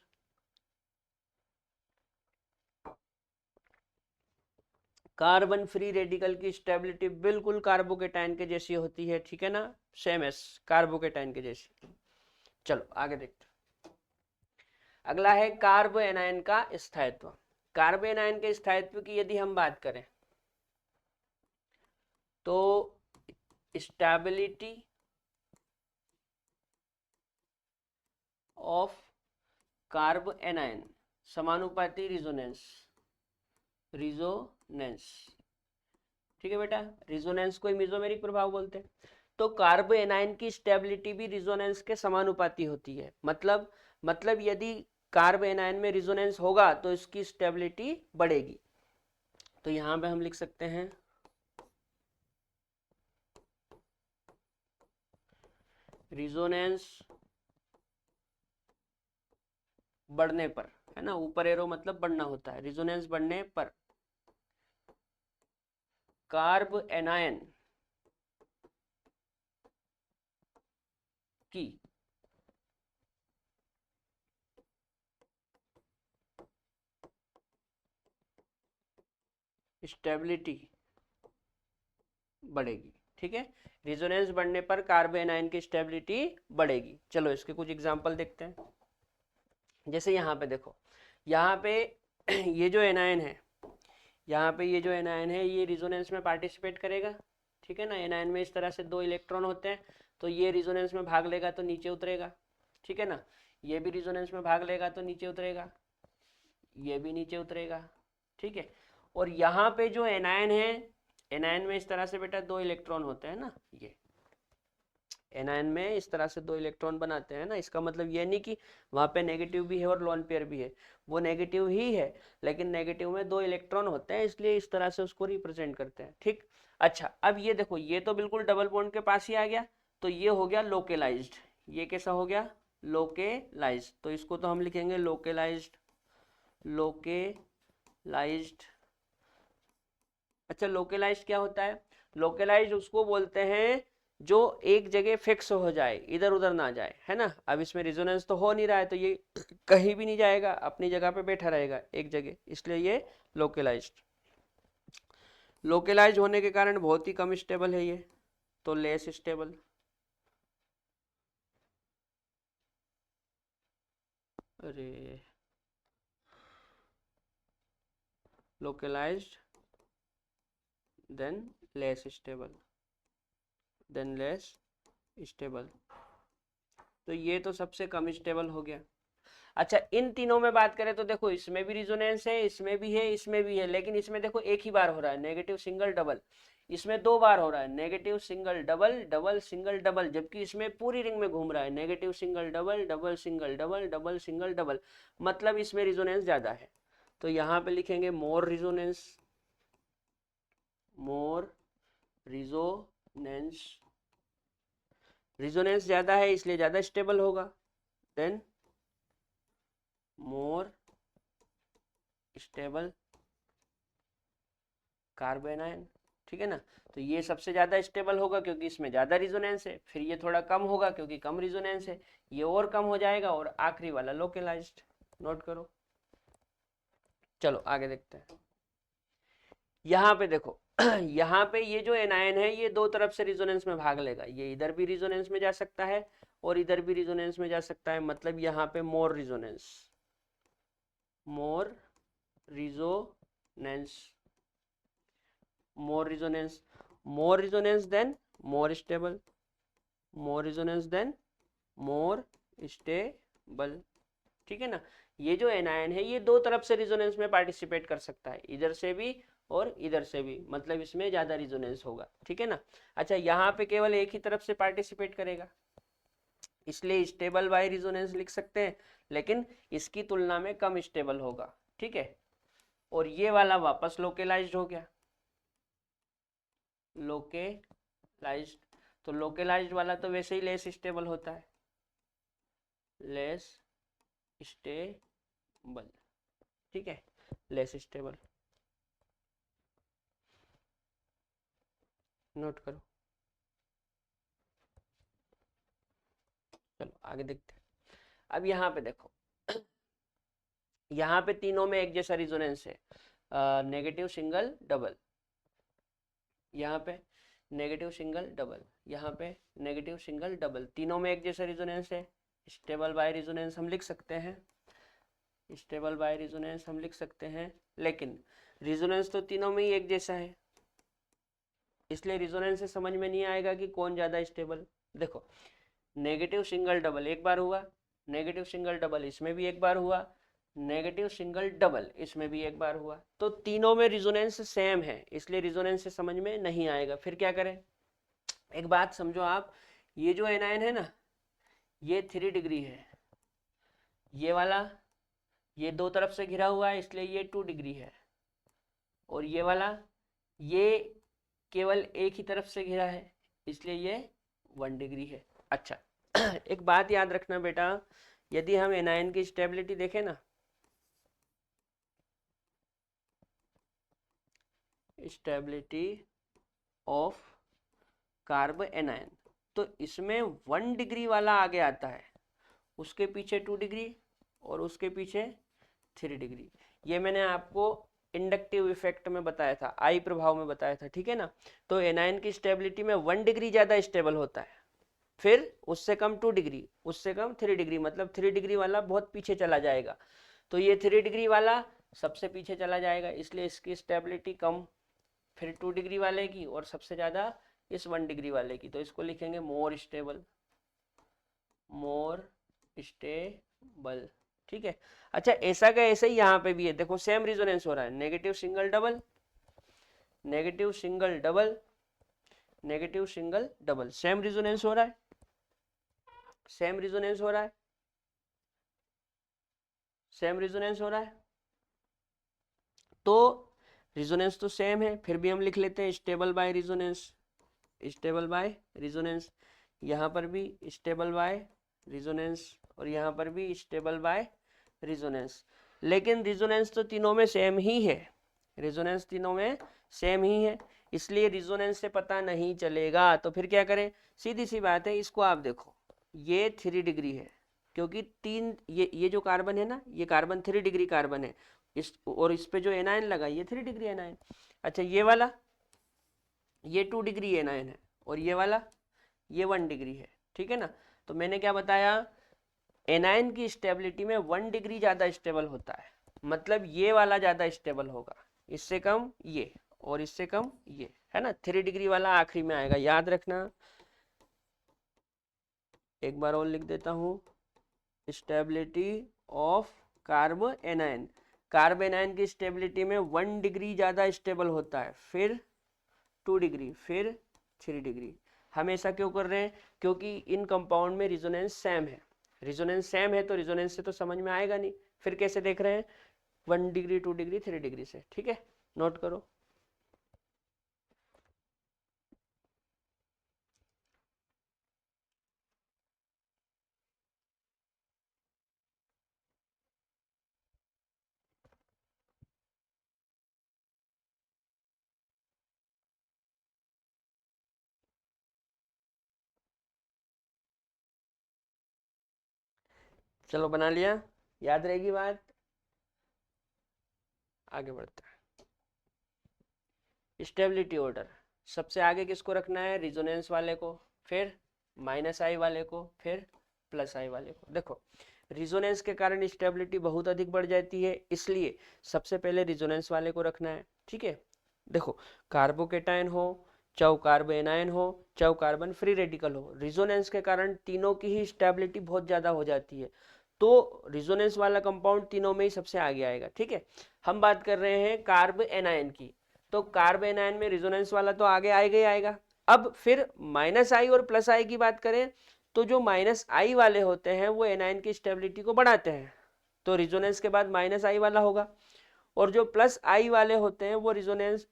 कार्बन फ्री रेडिकल की स्टेबिलिटी बिल्कुल कार्बोकेटाइन के जैसी होती है, ठीक है ना, सेम एस कार्बोकेटाइन के जैसी। चलो आगे देखते हैं। अगला है कार्ब एनायन का स्थायित्व। कार्ब एनायन के स्थायित्व की यदि हम बात करें तो स्टेबिलिटी ऑफ कार्ब एनायन समानुपाती रिजोनेंस, रिजोनेंस, ठीक है बेटा। रिजोनेंस को मेसोमेरिक प्रभाव बोलते हैं। तो कार्ब एनायन की स्टेबिलिटी भी रिजोनेंस के समानुपाती होती है। मतलब यदि कार्ब एनायन में रिजोनेंस होगा तो इसकी स्टेबिलिटी बढ़ेगी। तो यहां पे हम लिख सकते हैं रिजोनेंस बढ़ने पर, है ना, ऊपर एरो मतलब बढ़ना होता है, रिजोनेंस बढ़ने पर कार्ब एनायन की स्टेबिलिटी बढ़ेगी, ठीक है। रिजोनेंस बढ़ने पर कार्ब एनायन की स्टेबिलिटी बढ़ेगी। चलो इसके कुछ एग्जांपल देखते हैं। जैसे यहाँ पे देखो, यहाँ पे ये जो एनायन है, यहाँ पे ये जो एनायन है ये रिजोनेंस में पार्टिसिपेट करेगा, ठीक है ना। एनायन में इस तरह से 2 इलेक्ट्रॉन होते हैं, तो ये रिजोनेंस में भाग लेगा तो नीचे उतरेगा, ठीक है ना। ये भी रिजोनेंस में भाग लेगा तो नीचे उतरेगा, ये भी नीचे उतरेगा, ठीक है। और यहाँ पे जो एनायन है, एनायन में इस तरह से बेटा 2 इलेक्ट्रॉन होते हैं ना, ये एनायन में इस तरह से 2 इलेक्ट्रॉन बनाते हैं ना। इसका मतलब ये नहीं कि वहां पे नेगेटिव भी है और लोन पेयर भी है, वो नेगेटिव ही है, लेकिन नेगेटिव में 2 इलेक्ट्रॉन होते हैं, इसलिए इस तरह से उसको रिप्रेजेंट करते हैं, ठीक। अच्छा, अब ये देखो, ये तो बिल्कुल डबल बॉन्ड के पास ही आ गया, तो ये हो गया लोकेलाइज्ड। ये कैसा हो गया, लोकेलाइज्ड। तो इसको तो हम लिखेंगे लोकेलाइज्ड, लोकेलाइज्ड। अच्छा, लोकेलाइज्ड क्या होता है, लोकेलाइज्ड उसको बोलते हैं जो एक जगह फिक्स हो जाए, इधर उधर ना जाए, है ना। अब इसमें रिजोनेंस तो हो नहीं रहा है, तो ये कहीं भी नहीं जाएगा, अपनी जगह पे बैठा रहेगा एक जगह, इसलिए ये लोकेलाइज्ड। लोकेलाइज्ड होने के कारण बहुत ही कम स्टेबल है ये, तो लेस स्टेबल। अरे, localised then less stable, then less stable, तो ये तो सबसे कम स्टेबल हो गया। अच्छा, इन तीनों में बात करें तो देखो, इसमें भी रिजोनेंस है, इसमें भी है, इसमें भी है, लेकिन इसमें देखो एक ही बार हो रहा है, नेगेटिव सिंगल डबल। इसमें 2 बार हो रहा है, negative single double, double single double, जबकि इसमें पूरी रिंग में घूम रहा है, negative single double, double single double, double single double, मतलब इसमें रिजोनेंस ज्यादा है। तो यहाँ पे लिखेंगे more resonance, more resonance, resonance ज्यादा है इसलिए ज्यादा स्टेबल होगा, then more stable carb anion, ठीक है ना। तो ये सबसे ज़्यादा स्टेबल होगा क्योंकि इसमें ज़्यादा रिजोनेंस है, फिर ये थोड़ा कम होगा क्योंकि कम रिजोनेंस है, ये और कम हो जाएगा, और आखिरी वाला लोकलाइज्ड। नोट करो। चलो आगे देखते हैं। यहाँ पे देखो यहाँ पे ये जो एनायन है ये दो तरफ से रिजोनेंस में भाग लेगा, ये इधर भी रिजोनेंस में जा सकता है और इधर भी रिजोनेंस में जा सकता है, मतलब यहाँ पे मोर resonance, more resonance, more resonance, more resonance then more stable, more resonance then more stable. ठीक है ना। ये जो एनायन है ये दो तरफ से रिजोनेंस में पार्टिसिपेट कर सकता है, इधर से भी और इधर से भी, मतलब इसमें ज्यादा रिजोनेंस होगा। ठीक है ना। अच्छा, यहाँ पे केवल एक ही तरफ से पार्टिसिपेट करेगा, इसलिए स्टेबल बाय रिजोनेंस लिख सकते हैं, लेकिन इसकी तुलना में कम स्टेबल होगा। ठीक है। और ये वाला वापस लोकेलाइज्ड हो गया, लोकेलाइज्ड। तो लोकेलाइज्ड वाला तो वैसे ही लेस स्टेबल होता है, लेस स्टेबल। ठीक है, लेस स्टेबल। नोट करो। चलो आगे देखते हैं। अब यहाँ पे देखो यहाँ पे तीनों में एक जैसा रिजोनेंस है, नेगेटिव सिंगल डबल, यहाँ पे नेगेटिव सिंगल डबल, यहाँ पे नेगेटिव सिंगल डबल, तीनों में एक जैसा रिजोनेंस है। स्टेबल बाय रिजोनेंस हम लिख सकते हैं, स्टेबल बाय रिजोनेंस हम लिख सकते हैं, लेकिन रिजोनेंस तो तीनों में ही एक जैसा है, इसलिए रिजोनेंस से समझ में नहीं आएगा कि कौन ज़्यादा स्टेबल। देखो, नेगेटिव सिंगल डबल एक बार हुआ, नेगेटिव सिंगल डबल इसमें भी एक बार हुआ, नेगेटिव सिंगल डबल इसमें भी एक बार हुआ, तो तीनों में रिजोनेंस सेम है, इसलिए रिजोनेंस से समझ में नहीं आएगा। फिर क्या करें, एक बात समझो आप, ये जो एनायन है ना ये 3 डिग्री है, ये वाला ये दो तरफ से घिरा हुआ है इसलिए ये 2 डिग्री है, और ये वाला ये केवल एक ही तरफ से घिरा है इसलिए ये 1 डिग्री है। अच्छा एक बात याद रखना बेटा, यदि हम एनायन की स्टेबिलिटी देखें ना, स्टेबिलिटी ऑफ कार्ब एनायन, तो इसमें 1 डिग्री वाला आगे आता है, उसके पीछे 2 डिग्री और उसके पीछे 3 डिग्री। ये मैंने आपको इंडक्टिव इफेक्ट में बताया था, आई प्रभाव में बताया था। ठीक है ना। तो एनायन की स्टेबिलिटी में 1 डिग्री ज्यादा स्टेबल होता है, फिर उससे कम 2 डिग्री, उससे कम 3 डिग्री, मतलब 3 डिग्री वाला बहुत पीछे चला जाएगा, तो ये 3 डिग्री वाला सबसे पीछे चला जाएगा, इसलिए इसकी स्टेबिलिटी कम, फिर 2 डिग्री वाले की, और सबसे ज्यादा इस 1 डिग्री वाले की, तो इसको लिखेंगे मोर स्टेबल, मोर स्टेबल। ठीक है। अच्छा, ऐसा का ऐसा ही यहाँ पे भी है, देखो सेम रिजोनेंस हो रहा है, negative single double, negative single double, negative single double, same resonance हो रहा है, सेम रिजोनेंस हो रहा है, सेम रिजोनेंस हो रहा है। तो रिजोनेंस तो सेम है, फिर भी हम लिख लेते हैं stable by resonance, stable by resonance, यहाँ पर भी स्टेबल बाय रिजोनेंस, और यहाँ पर भी स्टेबल बाय रिजोनेंस। लेकिन रिजोनेंस तो तीनों में सेम ही है, रिजोनेंस तीनों में सेम ही है, इसलिए रिजोनेंस से पता नहीं चलेगा। तो फिर क्या करें, सीधी सी बात है, इसको आप देखो, ये 3 डिग्री है, क्योंकि तीन ये जो कार्बन है ना, ये कार्बन 3 डिग्री कार्बन है, इस और इस पे जो एनायन लगा ये 3 डिग्री एनायन। अच्छा, ये वाला ये 2 डिग्री एनायन है, और ये वाला ये 1 डिग्री है। ठीक है ना। तो मैंने क्या बताया, एनायन की स्टेबिलिटी में 1 डिग्री ज्यादा स्टेबल होता है, मतलब ये वाला ज्यादा स्टेबल होगा, इससे कम ये, और इससे कम ये, है ना। 3 डिग्री वाला आखिरी में आएगा, याद रखना। एक बार और लिख देता हूं, stability of carb anion, carb anion की स्टेबिलिटी में 1 डिग्री ज्यादा स्टेबल होता है, फिर 2 डिग्री, फिर 3 डिग्री। हम ऐसा क्यों कर रहे हैं, क्योंकि इन कंपाउंड में रिजोनेंस सेम है, रिजोनेंस सेम है तो रिजोनेंस से तो समझ में आएगा नहीं, फिर कैसे देख रहे हैं, 1 डिग्री 2 डिग्री 3 डिग्री से। ठीक है, नोट करो। चलो बना लिया, याद रहेगी बात, आगे बढ़ते हैं। स्टेबिलिटी ऑर्डर, सबसे आगे किसको रखना है, रिजोनेंस वाले को, फिर माइनस आई वाले को, फिर प्लस आई वाले को। देखो रिजोनेंस के कारण स्टेबिलिटी बहुत अधिक बढ़ जाती है, इसलिए सबसे पहले रिजोनेंस वाले को रखना है। ठीक है, देखो कार्बोकेटायन हो, चाहे कार्बो एनायन हो, चाहे कार्बन फ्री रेडिकल हो, रिजोनेंस के कारण तीनों की ही स्टेबिलिटी बहुत ज़्यादा हो जाती है, तो रिजोनेंस वाला कंपाउंड तीनों में ही सबसे आगे आएगा। ठीक है, हम बात कर रहे हैं कार्ब एनायन की, तो कार्ब एनायन में रिजोनेंस वाला तो आगे आएगा ही आएगा। अब फिर माइनस आई और प्लस आई की बात करें, तो जो माइनस आई वाले होते हैं वो एनायन की स्टेबिलिटी को बढ़ाते हैं, तो रिजोनेंस के बाद माइनस आई वाला होगा। और जो प्लस आई वाले होते हैं वो रिजोनेंस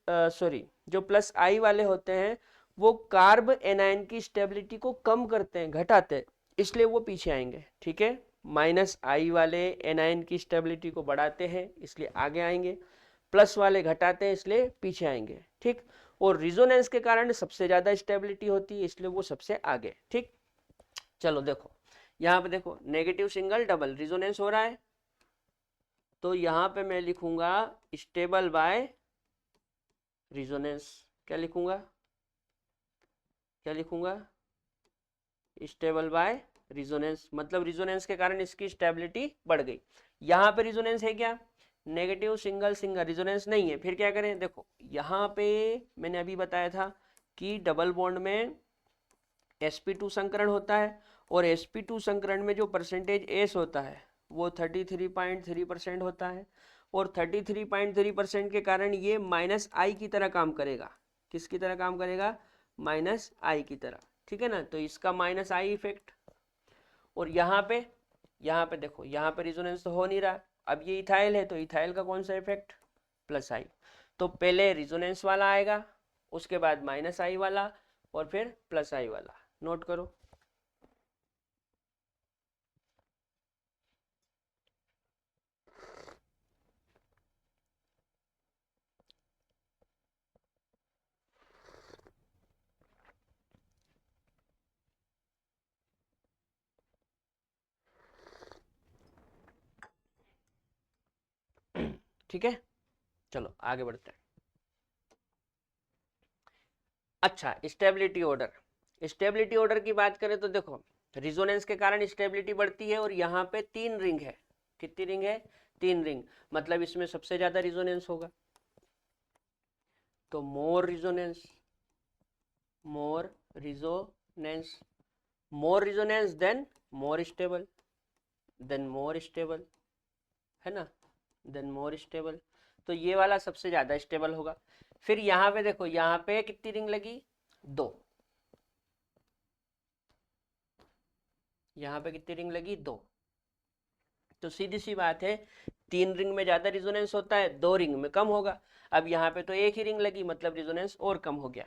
जो प्लस आई वाले होते हैं वो कार्ब एनायन की स्टेबिलिटी को कम करते हैं, घटाते हैं, इसलिए वो पीछे आएंगे। ठीक है, माइनस आई वाले एनायन की स्टेबिलिटी को बढ़ाते हैं इसलिए आगे आएंगे, प्लस वाले घटाते हैं इसलिए पीछे आएंगे। ठीक, और रिजोनेंस के कारण सबसे ज्यादा स्टेबिलिटी होती है इसलिए वो सबसे आगे। ठीक, चलो देखो यहाँ पे देखो नेगेटिव सिंगल डबल रिजोनेंस हो रहा है, तो यहाँ पे मैं लिखूंगा स्टेबल बाय रिजोनेंस। क्या लिखूंगा, क्या लिखूंगा, स्टेबल बाय रिजोनेंस, मतलब रिजोनेंस के कारण इसकी स्टेबिलिटी बढ़ गई। यहाँ पे रिजोनेंस है क्या, नेगेटिव सिंगल सिंगल, रिजोनेंस नहीं है, फिर क्या करें, देखो यहाँ पे मैंने अभी बताया था कि डबल बॉन्ड में sp2 संकरण होता है, और sp2 संकरण में जो परसेंटेज s होता है वो 33.3% होता है, और 33.3% के कारण ये माइनस आई की तरह काम करेगा। किसकी तरह काम करेगा, माइनस आई की तरह। ठीक है ना, तो इसका माइनस आई इफेक्ट। और यहाँ पे देखो यहाँ पे रिजोनेंस तो हो नहीं रहा, अब ये इथाइल है तो इथाइल का कौन सा इफेक्ट, प्लस आई। तो पहले रिजोनेंस वाला आएगा, उसके बाद माइनस आई वाला, और फिर प्लस आई वाला। नोट करो। ठीक है, चलो आगे बढ़ते हैं। अच्छा, स्टेबिलिटी ऑर्डर, स्टेबिलिटी ऑर्डर की बात करें तो देखो रिजोनेंस के कारण स्टेबिलिटी बढ़ती है, और यहाँ पे 3 रिंग है। कितनी रिंग है, 3 रिंग, मतलब इसमें सबसे ज्यादा रिजोनेंस होगा, तो more resonance, more resonance, more resonance then more stable, then more stable, है ना, देन मोर स्टेबल, तो ये वाला सबसे ज्यादा स्टेबल होगा। फिर यहाँ पे देखो यहाँ पे कितनी रिंग लगी, 2, यहाँ पे कितनी रिंग लगी, 2, तो सीधी सी बात है 3 रिंग में ज्यादा रिजोनेंस होता है, 2 रिंग में कम होगा। अब यहाँ पे तो एक ही रिंग लगी, मतलब रिजोनेंस और कम हो गया।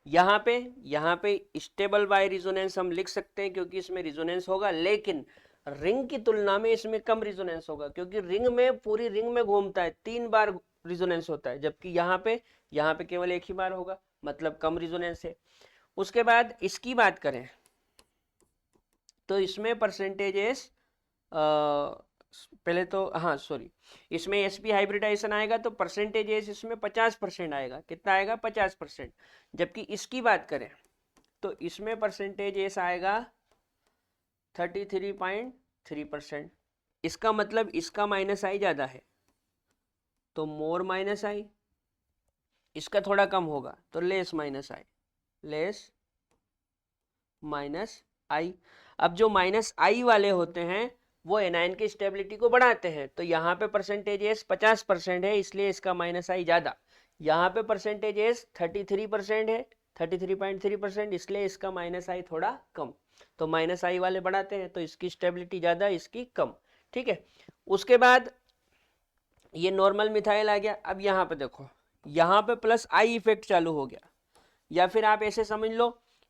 यहाँ पे स्टेबल बाय रिजोनेंस हम लिख सकते हैं क्योंकि इसमें रिजोनेंस होगा, लेकिन रिंग की तुलना में इसमें कम रिजोनेंस होगा, क्योंकि रिंग में पूरी रिंग में घूमता है, 3 बार रिजोनेंस होता है, जबकि यहाँ पे केवल एक ही बार होगा, मतलब कम रिजोनेंस है। उसके बाद इसकी बात करें तो इसमें परसेंटेजेस, पहले तो हाँ सॉरी, इसमें sp हाइब्रिडाइजेशन आएगा तो परसेंटेजेस इसमें 50% आएगा। कितना आएगा, 50%। जबकि इसकी बात करें तो इसमें परसेंटेजेस आएगा 33.3%। इसका मतलब इसका माइनस आई ज्यादा है तो मोर माइनस आई, इसका थोड़ा कम होगा तो लेस माइनस आई, लेस माइनस आई। अब जो माइनस आई वाले होते हैं वो एनायन की स्टेबिलिटी को बढ़ाते हैं, तो यहाँ पे परसेंटेजेस 50% है इसलिए इसका माइनस आई ज्यादा, यहाँ पे परसेंटेजेस 33% है, 33.3%, इसलिए इसका माइनस आई थोड़ा कम। तो माइनस आई वाले बढ़ाते हैं तो इसकी स्टेबिलिटी ज्यादा, इसकी कम। ठीक है, उसके बाद ये नॉर्मल मिथाइल आ गया। अब यहाँ पे देखो यहाँ पे प्लस आई इफेक्ट चालू हो गया, या फिर आप ऐसे समझ लो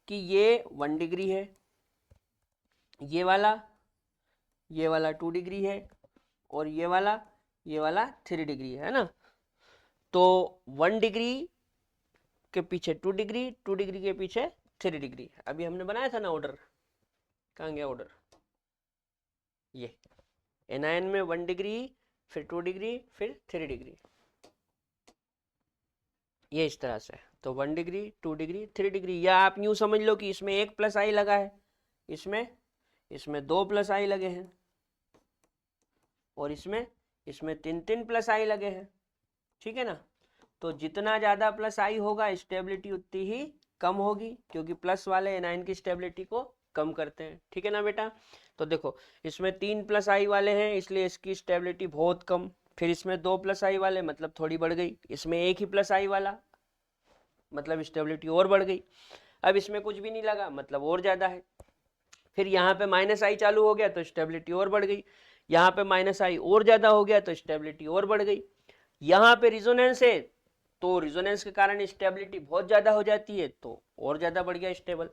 कि ये 1 डिग्री है, ये वाला 2 डिग्री है, और ये वाला 3 डिग्री है ना। तो 1 डिग्री के पीछे 2 डिग्री, 2 डिग्री के पीछे 3 डिग्री। अभी हमने बनाया था ना ऑर्डर, कहाँ गया ऑर्डर, ये एनायन में 1 डिग्री, फिर 2 डिग्री, फिर 3 डिग्री, ये इस तरह से। तो 1 डिग्री, 2 डिग्री, 3 डिग्री, या आप यूं समझ लो कि इसमें 1 प्लस आई लगा है, इसमें 2 प्लस आई लगे हैं, और इसमें 3 प्लस आई लगे हैं, ठीक है ना। तो जितना ज़्यादा प्लस आई होगा स्टेबिलिटी उतनी ही कम होगी, क्योंकि प्लस वाले एनायन की स्टेबिलिटी को कम करते हैं, ठीक है ना बेटा। तो देखो इसमें 3 प्लस आई वाले हैं इसलिए इसकी स्टेबिलिटी बहुत कम, फिर इसमें 2 प्लस आई वाले मतलब थोड़ी बढ़ गई, इसमें 1 ही प्लस आई वाला मतलब स्टेबिलिटी और बढ़ गई, अब इसमें कुछ भी नहीं लगा मतलब और ज़्यादा है, फिर यहाँ पे माइनस आई चालू हो गया तो स्टेबिलिटी और बढ़ गई, यहाँ पे माइनस आई और ज़्यादा हो गया तो स्टेबिलिटी और बढ़ गई, यहाँ पे रिजोनेंस है तो रिजोनेंस के कारण स्टेबिलिटी बहुत ज़्यादा हो जाती है तो और ज़्यादा बढ़ गया स्टेबल,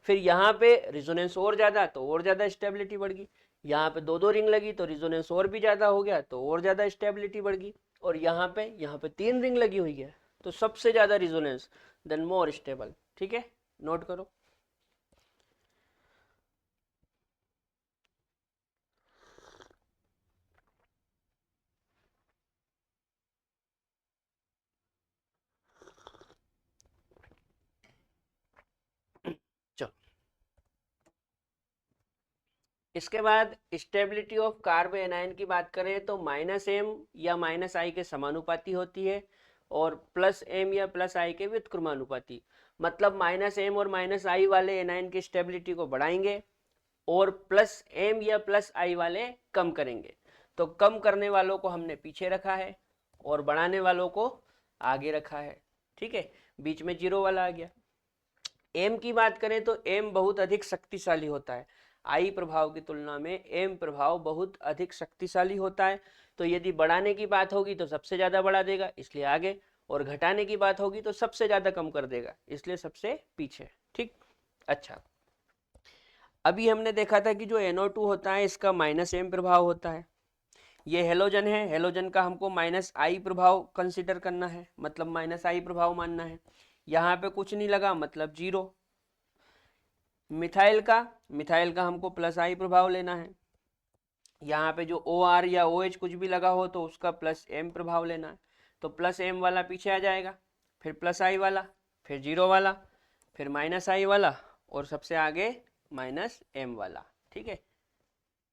फिर यहाँ पे रिजोनेंस और ज़्यादा तो और ज़्यादा स्टेबिलिटी बढ़ गई, यहाँ पे 2 रिंग लगी तो रिजोनेंस और भी ज़्यादा हो गया तो और ज़्यादा स्टेबिलिटी बढ़ गई, और यहाँ पे 3 रिंग लगी हुई है तो सबसे ज़्यादा रिजोनेंस देन मोर स्टेबल, ठीक है, नोट करो। चलो इसके बाद स्टेबिलिटी ऑफ कार्बो एनायन की बात करें तो -m या -i के समानुपाती होती है और +m या +i के व्युत्क्रमानुपाती, मतलब -m और -i वाले एनायन की स्टेबिलिटी को बढ़ाएंगे और +m या +i वाले कम करेंगे, तो कम करने वालों को हमने पीछे रखा है और बढ़ाने वालों को आगे रखा है, ठीक है, बीच में 0 वाला आ गया। m की बात करें तो m बहुत अधिक शक्तिशाली होता है, आई प्रभाव की तुलना में m प्रभाव बहुत अधिक शक्तिशाली होता है, तो यदि बढ़ाने की बात होगी तो सबसे ज़्यादा बढ़ा देगा इसलिए आगे, और घटाने की बात होगी तो सबसे ज़्यादा कम कर देगा इसलिए सबसे पीछे, ठीक। अच्छा, अभी हमने देखा था कि जो NO2 होता है इसका -m प्रभाव होता है, ये हेलोजन है, हेलोजन का हमको -i प्रभाव कंसिडर करना है, मतलब -i प्रभाव मानना है, यहाँ पे कुछ नहीं लगा मतलब 0। मिथाइल का हमको +i प्रभाव लेना है, यहाँ पे जो OR या OH कुछ भी लगा हो तो उसका +m प्रभाव लेना है, तो +m वाला पीछे आ जाएगा, फिर +i वाला, फिर 0 वाला, फिर -i वाला, और सबसे आगे -m वाला, ठीक है।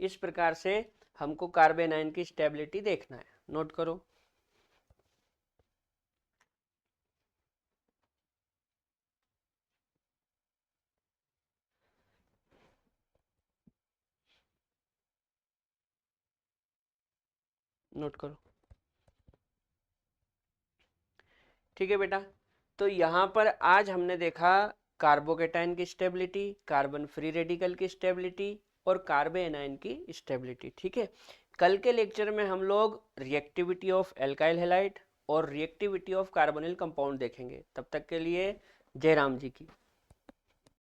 इस प्रकार से हमको कार्बन आयन की स्टेबिलिटी देखना है, नोट करो। नोट करो, ठीक है बेटा। तो यहाँ पर आज हमने देखा कार्बोकेटाइन की स्टेबिलिटी, कार्बन फ्री रेडिकल की स्टेबिलिटी और कार्बन एनायन की स्टेबिलिटी, ठीक है। कल के लेक्चर में हम लोग रिएक्टिविटी ऑफ एल्काइल हैलाइड और रिएक्टिविटी ऑफ कार्बोनिल कंपाउंड देखेंगे, तब तक के लिए जय राम जी की।